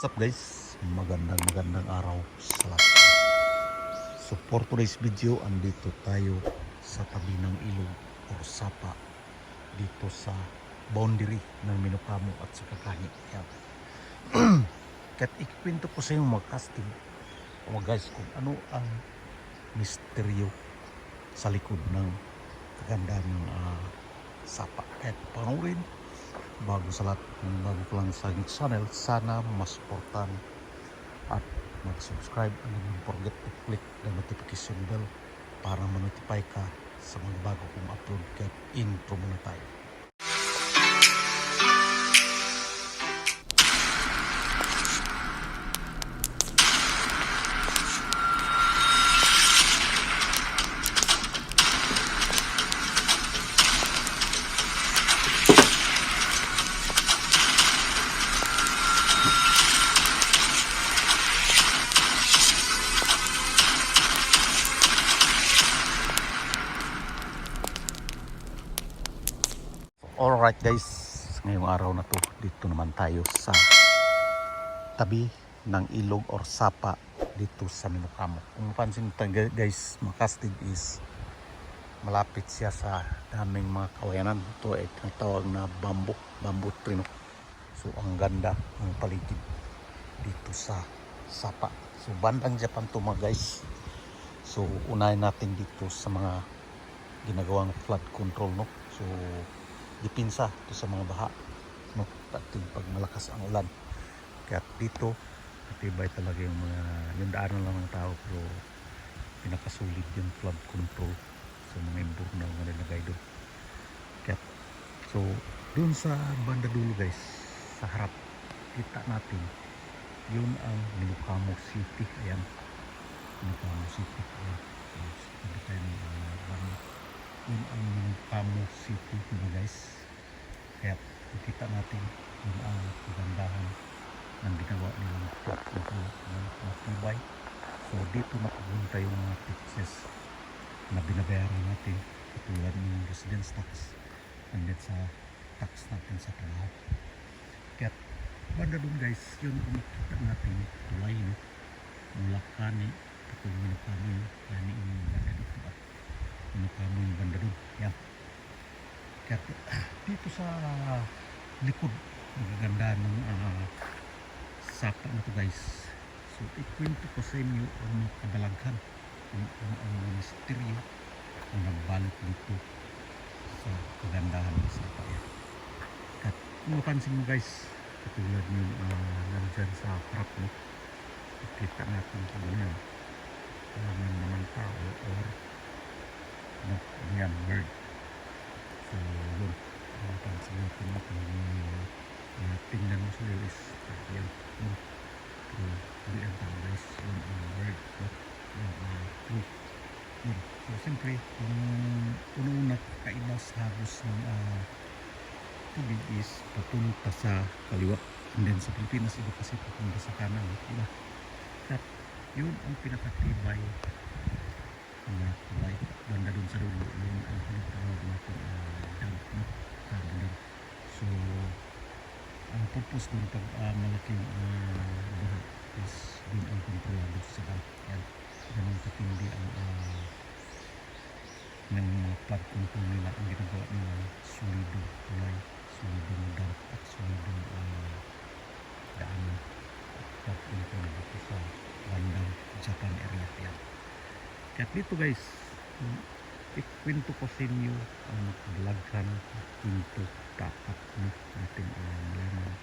What's up guys? Magandang araw sa lahat. So for today's video, andito tayo sa tabi ng ilog o sapa dito sa boundary ng Minokamo at sa Kakani. Yan. Kahit ikikwento ko sa inyo mga casting o guys kung ano ang misteryo sa likod ng kagandahan ng sapa. Kahit panoorin bago sa lahat, kung bago ko lang sa aking channel, sana masuportan at mag-subscribe and don't forget to click the notification bell para ma-notify ka sa mga bago kong upload. Kaya intro muna tayo. Alright guys, ngayong araw na to, dito naman tayo sa tabi ng ilog or sapa dito sa Minokamo. Kung mapansin nyo guys, makastig is malapit siya sa daming mga kawayanan. Ito ay tinatawag na bamboo tree. No? So ang ganda ng paligid dito sa sapa. So bandang Japan to mga guys. So unahin natin dito sa mga ginagawang flood control. No? So dipinsa to sa mga baha, no, pati pag malakas ang ulan. Kaya dito matibay talaga yung mga yung daanan lang ng tao, pero pinakasulit yung flood control sa mga imburnal na nilagay doon. Kaya so doon sa banda dulo guys, sa harap kita natin yun ang Minokamo City. Ayan, Minokamo City. Ayan, sabi tayo ng banda. Yun ang Minokamo City mga guys. Kaya kita natin yun ang kagandahan ng ginawa nilang flood control ng matibay. So dito napupunta yung mga taxes na binabayaran natin, katulad ng residence tax and then sa tax natin sa trabaho. Kaya banda dun guys, yun ang makita natin tulay, no? Mula Kani katulad Minokamo yun, Kani yung banda dito at Minokamo yung banda dun. Yan. Kaya dito sa likod magaganda ng sapa na to guys. So ikwento ko sa inyo ang mga kabalaghan, ang mga misteryo ang nagbalot dito sa kagandahan ng sapa yan. At kung mapansin mo guys, katulad yung nandyan sa harap mo, kita natin kung ano yan, naman tao or yan bird. So yun, pansin natin kung tingnan mo sila is yan, no? So hindi ang tao guys, yun ang bird, true. Yun. So siyempre yung una-una kaiba sa hagos ng tubig is papunta sa kaliwa, and then sa Pilipinas iba kasi papunta sa kanan, diba? At yun ang pinakatibay na tulay banda dun sa dulo, yun ang pinatawag natin dam, no? Dam. So ang purpose dun pag malaking baha is dun ang kontrolado sa dam. Yan, ganun katindi ang ng flood control nila. Ang ginagawa nila solido tulay, solido dam at solido daanan at flood control dito sa bandang Japan area. Yan. Kaya dito guys, ikwento ko sa inyo ang kabalaghan, kwento dapat natin malaman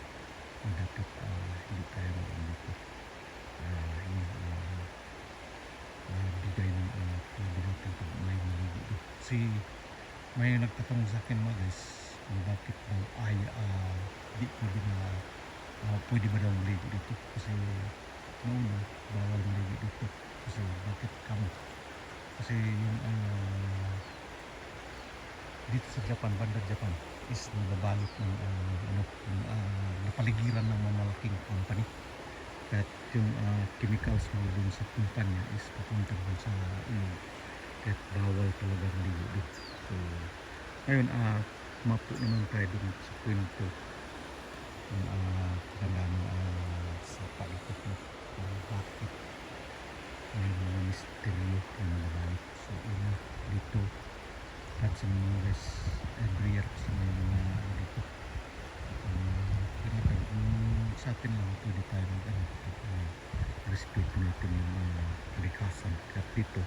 na dapat hindi tayo mag-dito bigay ng pwede natin pag may maligo dito. Kasi may nagtatanong sa akin mga guys kung bakit daw ay di pwede na pwede ba daw maligo dito, kasi muna bawal maligo dito. Kasi bakit kamo? Kasi yung dito sa Japan, banda Japan is nababalot ng napaligiran ng mga malaking company. At yung chemicals mo dun sa kumpanya is papunta dun sa ilog. At bawal talaga maligo dito. So ngayon mapo naman tayo dun sa kwento ng ganda ng open lang, pwede tayo respeto natin yung kalikasan. Kaya dito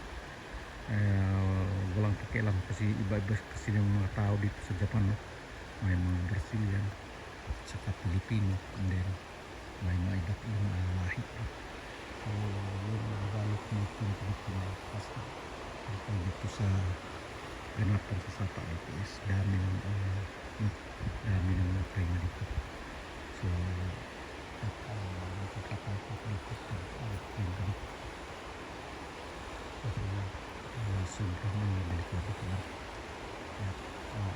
walang pakialam kasi iba-iba kasi yung mga tao dito sa Japan, no? May mga Brazilian at saka Pilipino, and then may mga iba't ibang lahi, no? So yung nagagalot natin dito na kasi dito sa ganapan sa Sapa dito is dami ng dami ng mga prema dito. So nakakatakot dito sa prema kasi sobrang delikado ito lang.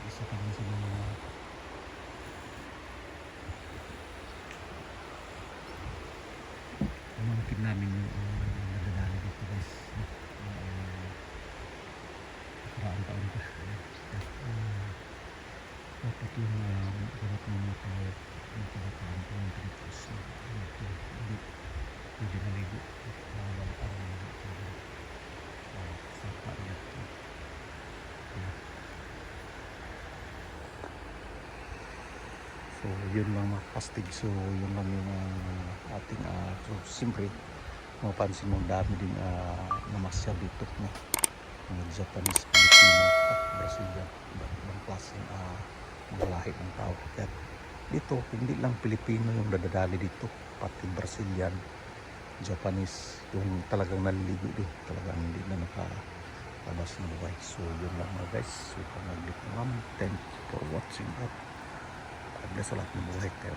Isa pa rin sa mga pamangkin namin yung nadadali dito guys. Nakaraan taon pa. Dapat yung ganap ng mga tao yung pagkakaan ko ng Pilipinas na hindi pwede maligo. Bawal ang maligo sa paiyat. So yun lang mga kastig. So yun lang yung ating so siyempre mapansin mo dami din namasyal dito, no? Mga Japanese, Filipino at Brazilian, ibang klaseng mga lahi ng tao. Kaya dito hindi lang Pilipino yung dadadali dito, pati Brazilian, Japanese yung talagang naliligo din, talagang hindi na nakalabas ng buhay. So yun lang mga guys. So thank you for watching at God bless sa lahat ng buhay kayo.